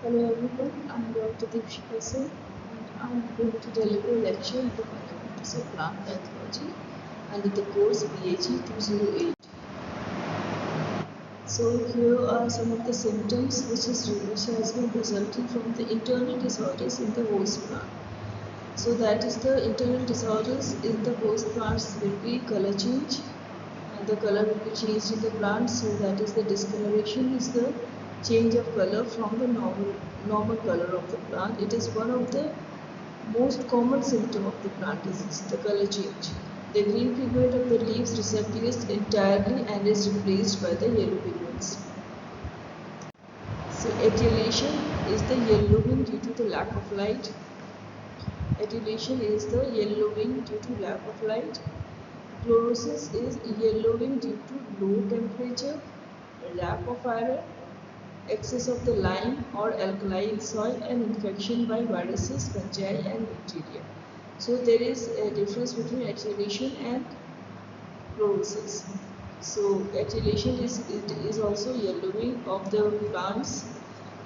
Hello everyone, I'm Dr. Deepshika Singh and I'm going to deliver a lecture on the fundamentals of plant pathology under the course PhD 208. So here are some of the symptoms which has been resulting from the internal disorders in the host plant. So that is the internal disorders in the host plants will be color change, and the color will be changed in the plant. So that is the discoloration is the change of color from the normal color of the plant. It is one of the most common symptom of the plant disease, the color change. The green pigment of the leaves disappears entirely and is replaced by the yellow pigments. So etiolation is the yellowing due to the lack of light. Etiolation is the yellowing due to lack of light. Chlorosis is yellowing due to low temperature, lack of iron, excess of the lime or alkaline soil, and infection by viruses, fungi, and bacteria. So there is a difference between etiolation and chlorosis. So etiolation is also yellowing of the plants,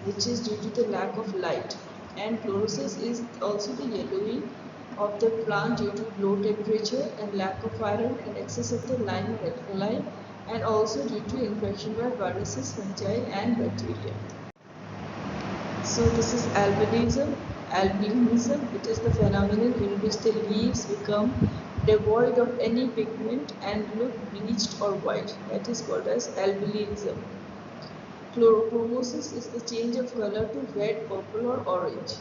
which is due to the lack of light, and chlorosis is also the yellowing of the plant due to low temperature and lack of iron and excess of the lime and alkaline, and also due to infection by viruses, fungi, and bacteria. So this is albinism. Albinism, it is the phenomenon in which the leaves become devoid of any pigment and look bleached or white. That is called as albinism. Chlorochromosis is the change of color to red, purple, or orange.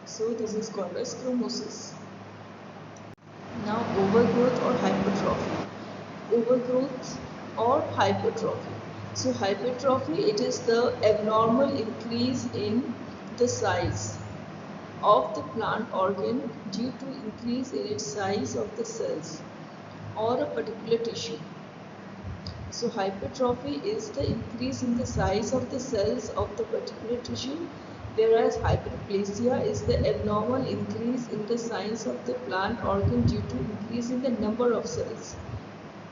So this is called as chromosis. Now overgrowth or hypertrophy. Overgrowth or hypertrophy. So hypertrophy, it is the abnormal increase in the size of the plant organ due to increase in its size of the cells or a particular tissue. So hypertrophy is the increase in the size of the cells of the particular tissue, whereas hyperplasia is the abnormal increase in the size of the plant organ due to increase in the number of cells.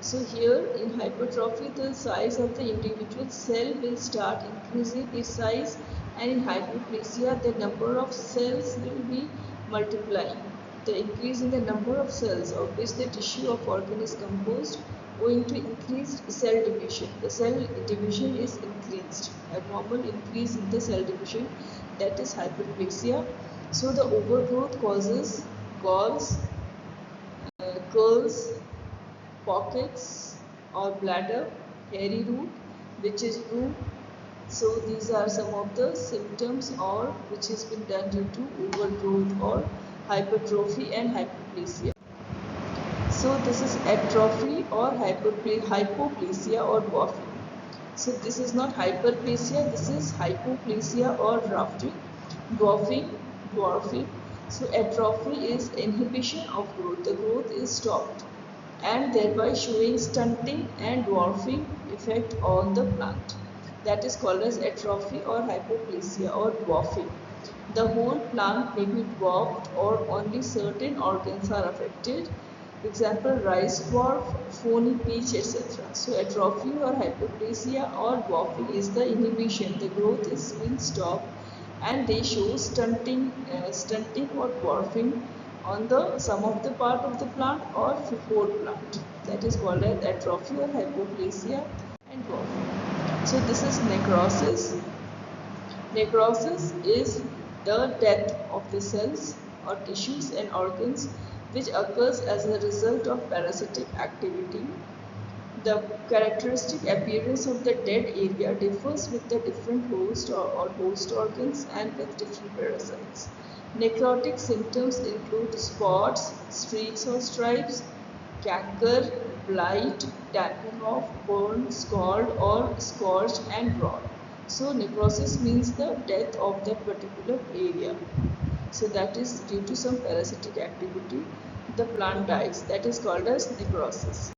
So here in hypertrophy, the size of the individual cell will start increasing its size, and in hyperplasia the number of cells will be multiplying. The increase in the number of cells of which the tissue of organ is composed owing to increased cell division. The cell division is increased, abnormal increase in the cell division, that is hyperplasia. So the overgrowth causes galls, curls, pockets or bladder, hairy root, which is root. So these are some of the symptoms or which has been done due to overgrowth or hypertrophy and hyperplasia. So this is atrophy or hypoplasia or dwarfing. So this is not hyperplasia, this is hypoplasia or dwarfing. So atrophy is inhibition of growth. The growth is stopped and thereby showing stunting and dwarfing effect on the plant. That is called as atrophy or hypoplasia or dwarfing. The whole plant may be dwarfed or only certain organs are affected. Example, rice dwarf, phony peach, etc. So atrophy or hypoplasia or dwarfing is the inhibition. The growth is being stopped and they show stunting or dwarfing on the some of the part of the plant or whole plant. That is called as atrophy or hypoplasia and dwarfing. So this is necrosis. Necrosis is the death of the cells or tissues and organs which occurs as a result of parasitic activity. The characteristic appearance of the dead area differs with the different host or host organs and with different parasites. Necrotic symptoms include spots, streaks or stripes, canker, blight, damping off, burn, scald or scorch and rot. So necrosis means the death of that particular area. So that is due to some parasitic activity, the plant dies. That is called as necrosis.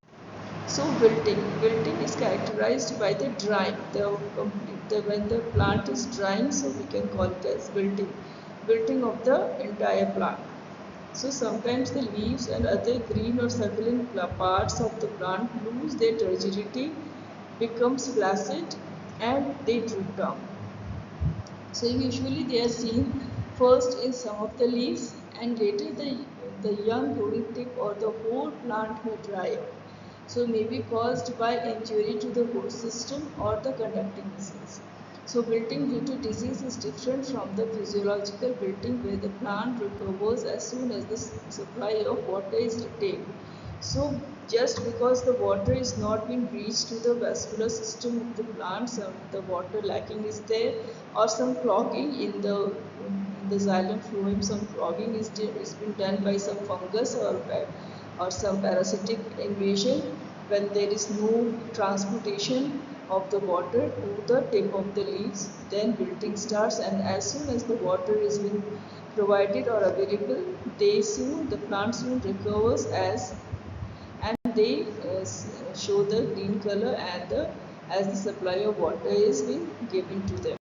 So wilting. Wilting is characterized by the drying. When the plant is drying, so we can call it as wilting. Wilting of the entire plant. So sometimes the leaves and other green or succulent parts of the plant lose their turgidity, becomes flaccid, and they droop down. So usually they are seen first in some of the leaves and later the young growing tip or the whole plant may dry up. So may be caused by injury to the root system or the conducting disease. So wilting due to disease is different from the physiological wilting where the plant recovers as soon as the supply of water is retained. So just because the water is not being reached to the vascular system of the plant, some the water lacking is there, or some clogging in the xylem phloem, some clogging is being done by some fungus or some parasitic invasion. When there is no transportation of the water to the tip of the leaves, then wilting starts, and as soon as the water is being provided or available, the plant soon recovers and they show the green color as the supply of water is being given to them.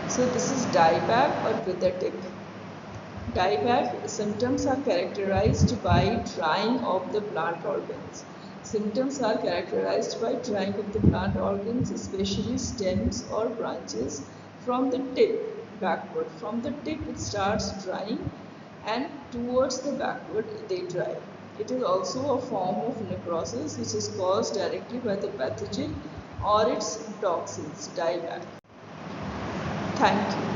So this is dieback or wither tip. Dieback symptoms are characterized by drying of the plant organs. Symptoms are characterized by drying of the plant organs, especially stems or branches from the tip backward. From the tip it starts drying and towards the backward they dry. It is also a form of necrosis which is caused directly by the pathogen or its toxins. Dieback. Thank you.